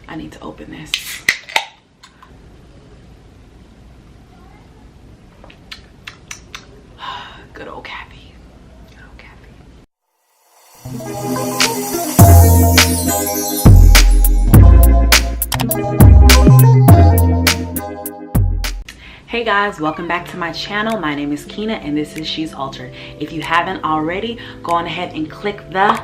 I need to open this. Good old Kathy. Good old Kathy. Hey guys, welcome back to my channel. My name is Kina and this is She's Altered. If you haven't already, go on ahead and click the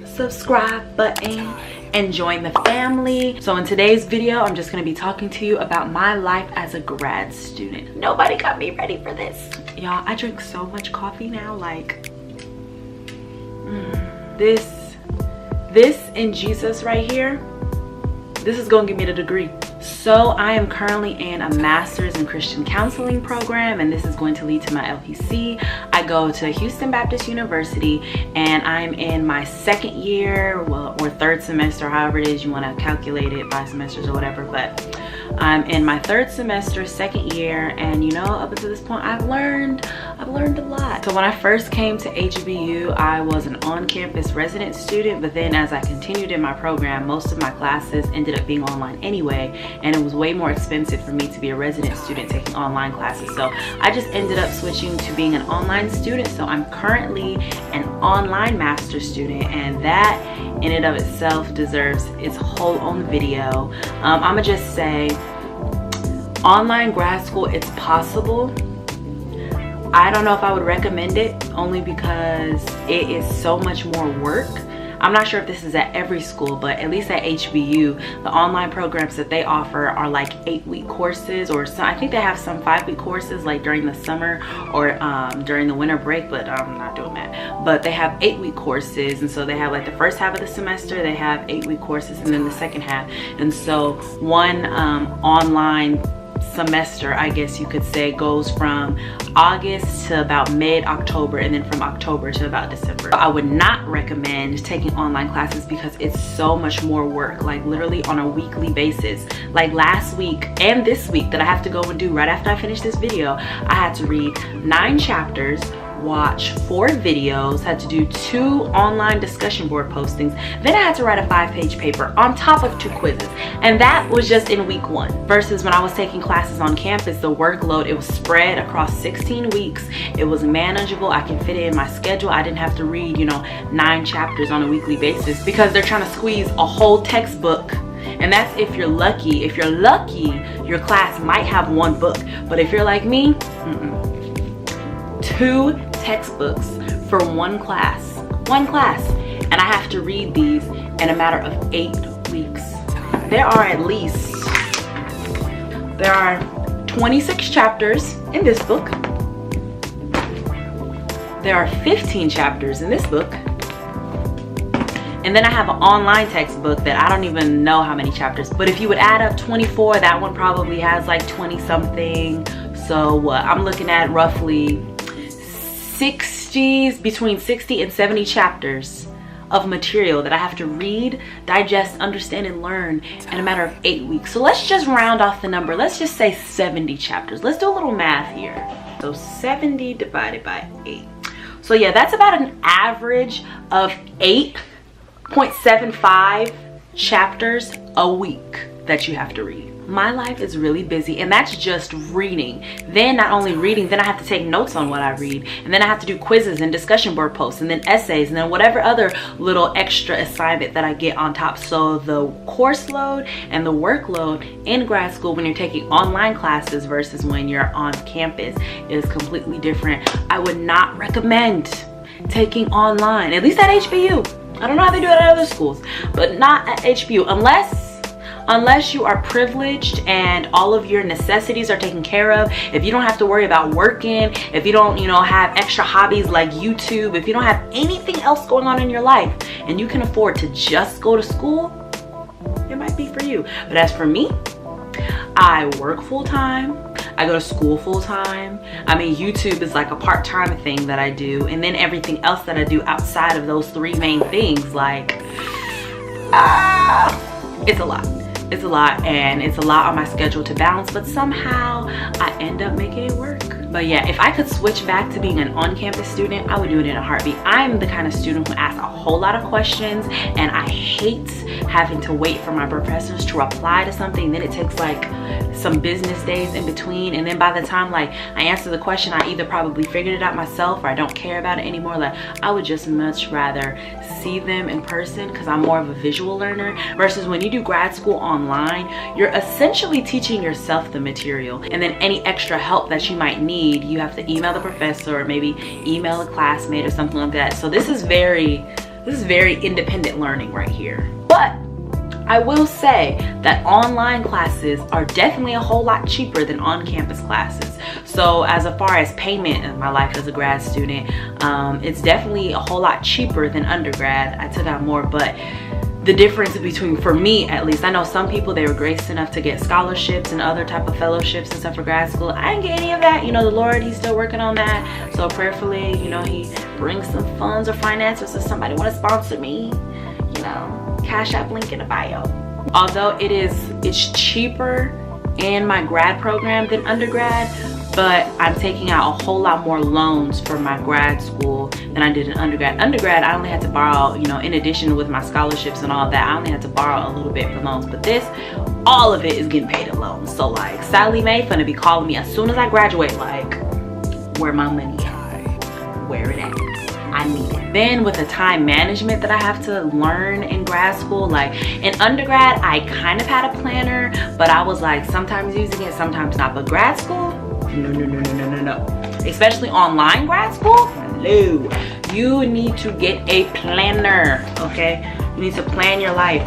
subscribe button and join the family. So in today's video, I'm just going to be talking to you about my life as a grad student. Nobody got me ready for this. Y'all, I drink so much coffee now, like this in Jesus right here, this is gonna give me the degree. So I am currently in a master's in Christian counseling program, and this is going to lead to my LPC. I go to Houston Baptist University and I'm in my second year, well, or third semester, however it is you want to calculate it by semesters or whatever, but I'm in my third semester, second year, and you know, up until this point I've learned a lot. So when I first came to HBU, I was an on-campus resident student, but then as I continued in my program, most of my classes ended up being online anyway, and it was way more expensive for me to be a resident student taking online classes. So I just ended up switching to being an online student. So I'm currently an online master's student, and that in and of itself deserves its whole own video. I'ma just say, online grad school, it's possible. I don't know if I would recommend it, only because it is so much more work. I'm not sure if this is at every school, but at least at HBU, the online programs that they offer are like 8-week courses, or some, I think they have some 5-week courses like during the summer or during the winter break, but I'm not doing that. But they have 8-week courses, and so they have like the first half of the semester, they have 8-week courses, and then the second half. And so one online semester, I guess you could say, goes from August to about mid-October, and then from October to about December. I would not recommend taking online classes because it's so much more work, like literally on a weekly basis. Like last week and this week that I have to go and do right after I finish this video, I had to read 9 chapters, watch 4 videos, had to do 2 online discussion board postings, then I had to write a 5-page paper on top of 2 quizzes, and that was just in week 1. Versus when I was taking classes on campus, the workload, it was spread across 16 weeks. It was manageable. I can fit it in my schedule. I didn't have to read, you know, 9 chapters on a weekly basis because they're trying to squeeze a whole textbook. And that's if you're lucky. If you're lucky, your class might have 1 book, but if you're like me, 2 textbooks for 1 class, and I have to read these in a matter of 8 weeks. There are 26 chapters in this book. There are 15 chapters in this book, and then I have an online textbook that I don't even know how many chapters, but if you would add up 24, that one probably has like 20 something. So I'm looking at roughly between 60 and 70 chapters of material that I have to read, digest, understand, and learn in a matter of 8 weeks. So let's just round off the number. Let's just say 70 chapters. Let's do a little math here. So 70 divided by 8. So yeah, that's about an average of 8.75 chapters a week that you have to read. My life is really busy, and that's just reading. Then not only reading, then I have to take notes on what I read, and then I have to do quizzes and discussion board posts, and then essays, and then whatever other little extra assignment that I get on top. So the course load and the workload in grad school when you're taking online classes versus when you're on campus is completely different. I would not recommend taking online, at least at HBU. I don't know how they do it at other schools, but not at HBU, unless you are privileged and all of your necessities are taken care of. If you don't have to worry about working, if you don't, you know, have extra hobbies like YouTube, if you don't have anything else going on in your life and you can afford to just go to school, it might be for you. But as for me, I work full-time, I go to school full-time. I mean, YouTube is like a part-time thing that I do, and then everything else that I do outside of those 3 main things, like it's a lot. It's a lot, and it's a lot on my schedule to balance, but somehow I end up making it work. But yeah, if I could switch back to being an on-campus student, I would do it in a heartbeat. I'm the kind of student who asks a whole lot of questions, and I hate having to wait for my professors to reply to something. Then it takes like some business days in between, and then by the time like I answer the question, I either probably figured it out myself or I don't care about it anymore. Like, I would just much rather see them in person because I'm more of a visual learner, versus when you do grad school online, you're essentially teaching yourself the material, and then any extra help that you might need, you have to email the professor or maybe email a classmate or something like that. So this is very independent learning right here. But I will say that online classes are definitely a whole lot cheaper than on-campus classes. So as far as payment in my life as a grad student, it's definitely a whole lot cheaper than undergrad. I took out more, but the difference between, for me at least, I know some people, they were gracious enough to get scholarships and other type of fellowships and stuff for grad school. I didn't get any of that. You know, the Lord, he's still working on that. So prayerfully, you know, he brings some funds or finances if somebody want to sponsor me. You know, Cash App link in the bio. Although it's cheaper in my grad program than undergrad, but I'm taking out a whole lot more loans for my grad school than I did in undergrad. Undergrad, I only had to borrow, you know, in addition with my scholarships and all that, I only had to borrow a little bit for loans. But this, all of it is getting paid in loans. So like, Sally Mae finna be calling me as soon as I graduate, like, where my money at? Where it at? I need it. Then with the time management that I have to learn in grad school, like in undergrad, I kind of had a planner, but I was like sometimes using it, sometimes not. But grad school, no. Especially online grad school, no. You need to get a planner, okay? You need to plan your life.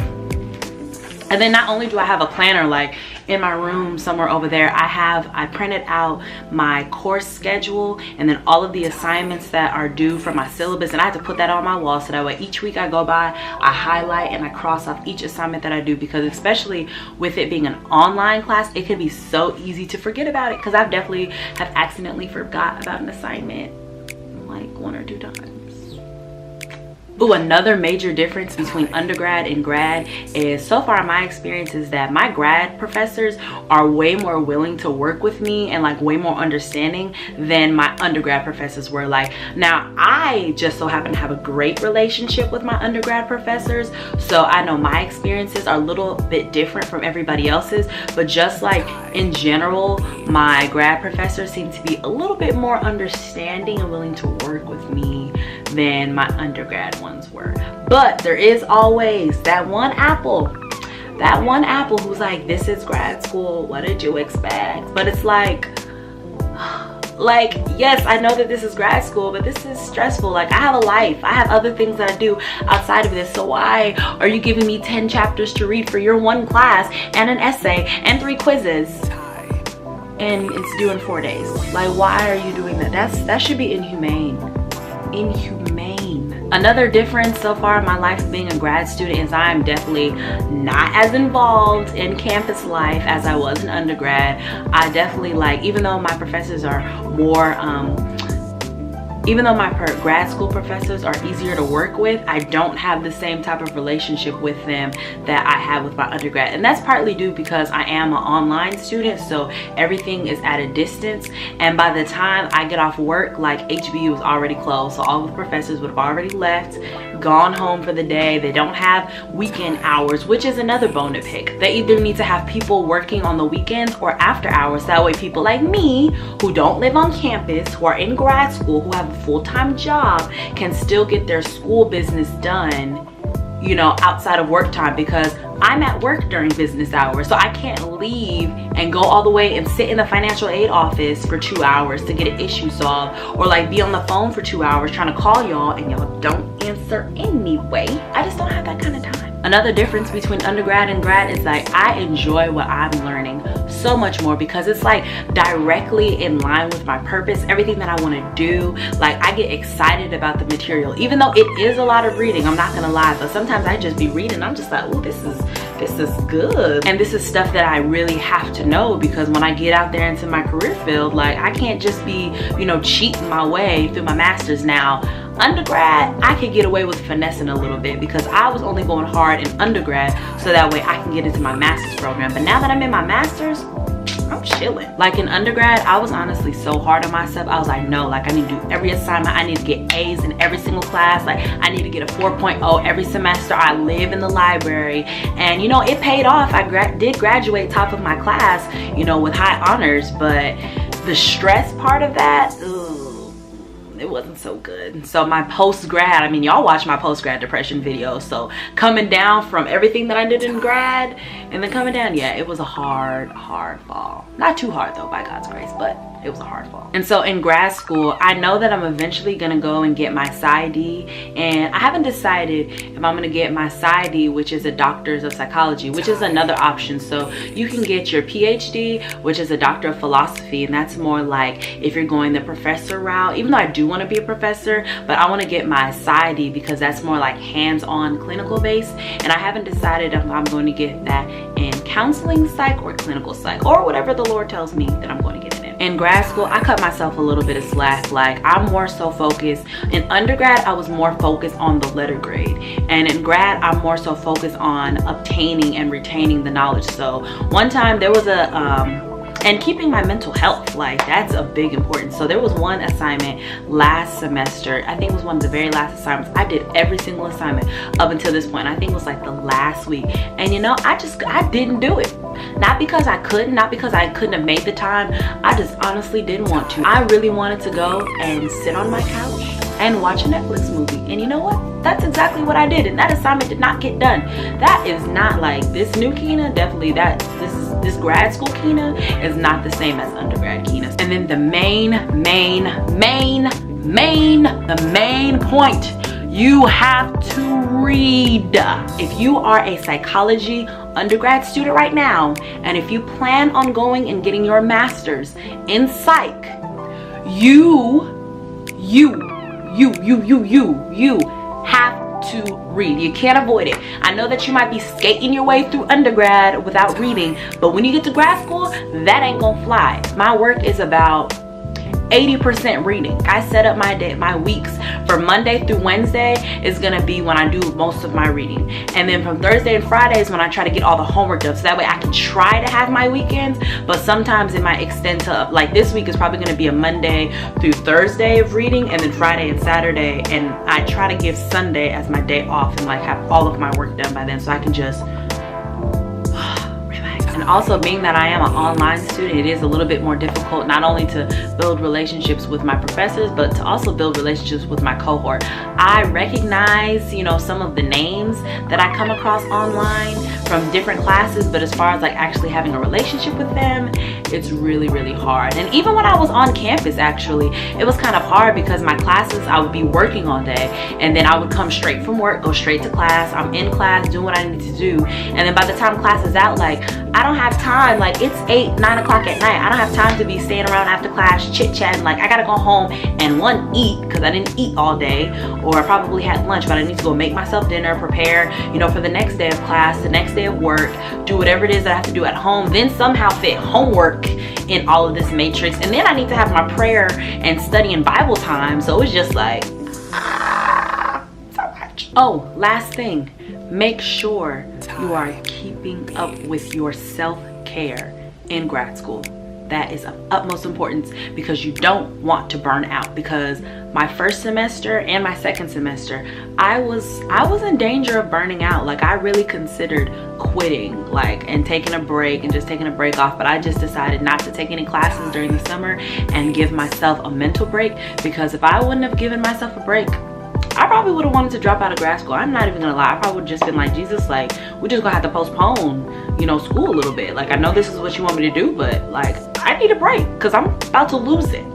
And then not only do I have a planner, like in my room somewhere over there, I printed out my course schedule and then all of the assignments that are due from my syllabus, and I have to put that on my wall so that way each week I go by, I highlight and I cross off each assignment that I do, because especially with it being an online class, it can be so easy to forget about it, because I've definitely have accidentally forgot about an assignment like 1 or 2 times. Ooh, another major difference between undergrad and grad is, so far my experience is that my grad professors are way more willing to work with me and like way more understanding than my undergrad professors were. Like, now I just so happen to have a great relationship with my undergrad professors, so I know my experiences are a little bit different from everybody else's, but just like in general, my grad professors seem to be a little bit more understanding and willing to work with me than my undergrad ones were. But there is always that one apple who's like, this is grad school, what did you expect? But it's like yes, I know that this is grad school, but this is stressful. Like, I have a life, I have other things that I do outside of this, so why are you giving me 10 chapters to read for your one class and an essay and 3 quizzes and it's due in 4 days? Like, why are you doing that? That should be inhumane. Another difference so far in my life of being a grad student is I'm definitely not as involved in campus life as I was in undergrad. I definitely, like, even though my professors are more even though my grad school professors are easier to work with, I don't have the same type of relationship with them that I have with my undergrad. And that's partly due because I am an online student, so everything is at a distance. And by the time I get off work, like, HBU is already closed. So all of the professors would have already left, gone home for the day. They don't have weekend hours, which is another bone to pick. They either need to have people working on the weekends or after hours. That way people like me, who don't live on campus, who are in grad school, who have a full-time job, can still get their school business done, you know, outside of work time, because I'm at work during business hours. So I can't leave and go all the way and sit in the financial aid office for 2 hours to get an issue solved, or like be on the phone for 2 hours trying to call y'all and y'all don't answer anyway. I just don't have that kind of time. Another difference between undergrad and grad is like, I enjoy what I'm learning so much more because it's like directly in line with my purpose, everything that I want to do. Like, I get excited about the material, even though it is a lot of reading, I'm not gonna lie, but sometimes I just be reading, I'm just like, oh, this is good. And this is stuff that I really have to know, because when I get out there into my career field, like, I can't just be, you know, cheating my way through my master's. Now, undergrad, I could get away with finessing a little bit because I was only going hard in undergrad so that way I can get into my master's program. But now that I'm in my master's, I'm chilling. Like in undergrad, I was honestly so hard on myself. I was like, no, like I need to do every assignment. I need to get A's in every single class. Like I need to get a 4.0 every semester. I live in the library, and you know, it paid off. I did graduate top of my class, you know, with high honors, but the stress part of that, it wasn't so good. So my post-grad, I mean, y'all watch my post-grad depression video, so coming down from everything that I did in grad and then coming down, yeah, it was a hard fall. Not too hard though, by God's grace, but it was a hard fall. And so in grad school, I know that I'm eventually gonna go and get my PsyD, and I haven't decided if I'm gonna get my PsyD, which is a doctor's of psychology, which is another option. So you can get your PhD, which is a doctor of philosophy, and that's more like if you're going the professor route, even though I do want to be a professor, but I want to get my PsyD because that's more like hands-on clinical based, and I haven't decided if I'm going to get that in counseling psych or clinical psych, or whatever the Lord tells me that I'm going to get it in. In grad school, I cut myself a little bit of slack. Like I'm more so focused. In undergrad, I was more focused on the letter grade, and in grad, I'm more so focused on obtaining and retaining the knowledge. So one time there was and keeping my mental health, like that's a big importance. So there was one assignment last semester, I think it was one of the very last assignments. I did every single assignment up until this point. I think it was like the last week, and you know, I didn't do it. Not because I couldn't, not because I couldn't have made the time. I just honestly didn't want to. I really wanted to go and sit on my couch and watch a Netflix movie, and you know what? That's exactly what I did, and that assignment did not get done. That is not like this new Kina. Definitely this grad school Kina is not the same as undergrad Kina. And then the main point, you have to read. If you are a psychology undergrad student right now, and if you plan on going and getting your master's in psych, you have to read. You can't avoid it. I know that you might be skating your way through undergrad without reading, but when you get to grad school, that ain't gonna fly. My work is about 80% reading. I set up my weeks for Monday through Wednesday is gonna be when I do most of my reading, and then from Thursday and Friday is when I try to get all the homework done, so that way I can try to have my weekends. But sometimes it might extend to, like this week is probably gonna be a Monday through Thursday of reading, and then Friday and Saturday, and I try to give Sunday as my day off and like have all of my work done by then, so I can just and also, being that I am an online student, it is a little bit more difficult not only to build relationships with my professors, but to also build relationships with my cohort. I recognize, you know, some of the names that I come across online from different classes, but as far as like actually having a relationship with them, it's really, really hard. And even when I was on campus, actually, it was kind of hard because my classes, I would be working all day, and then I would come straight from work, go straight to class. I'm in class doing what I need to do, and then by the time class is out, like I don't have time. Like it's 8, 9 o'clock at night. I don't have time to be staying around after class chit-chatting. Like I gotta go home and eat, because I didn't eat all day, or I probably had lunch, but I need to go make myself dinner, prepare, you know, for the next day of class, the next day of work, do whatever it is that I have to do at home, then somehow fit homework in all of this matrix, and then I need to have my prayer and study and Bible time. So it's just like so much. Oh, last thing, make sure you are keeping up with your self-care in grad school. That is of utmost importance, because you don't want to burn out. Because my first semester and my second semester, I was in danger of burning out. Like I really considered quitting, like, and taking a break and just taking a break off, but I just decided not to take any classes during the summer and give myself a mental break. Because if I wouldn't have given myself a break, I probably would have wanted to drop out of grad school. I'm not even gonna lie. I probably would have just been like, Jesus, like, we're just gonna have to postpone, you know, school a little bit. Like, I know this is what you want me to do, but like, I need a break because I'm about to lose it.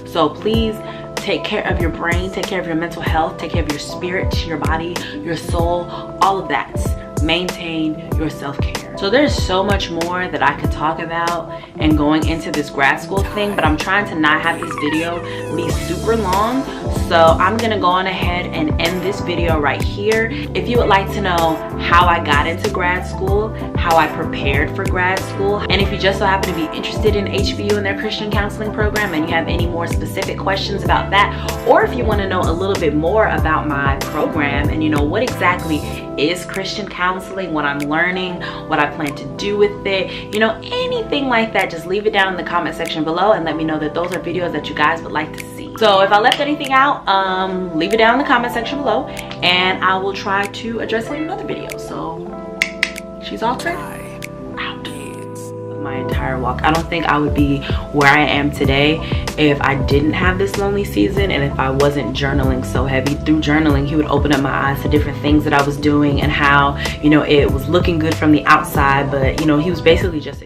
So please take care of your brain, take care of your mental health, take care of your spirit, your body, your soul, all of that. Maintain your self-care. So there's so much more that I could talk about and going into this grad school thing, but I'm trying to not have this video be super long So I'm gonna go on ahead and end this video right here. If you would like to know how I got into grad school, how I prepared for grad school, and if you just so happen to be interested in HBU and their Christian counseling program and you have any more specific questions about that, or if you want to know a little bit more about my program and what exactly is Christian counseling, what I'm learning, what I plan to do with it, anything like that, just leave it down in the comment section below and let me know that those are videos that you guys would like to see. So if I left anything out, leave it down in the comment section below and I will try to address it in another video. So she's altered out. My entire walk, I don't think I would be where I am today if I didn't have this lonely season and if I wasn't journaling so heavy. Through journaling, he would open up my eyes to different things that I was doing and how it was looking good from the outside, but he was basically just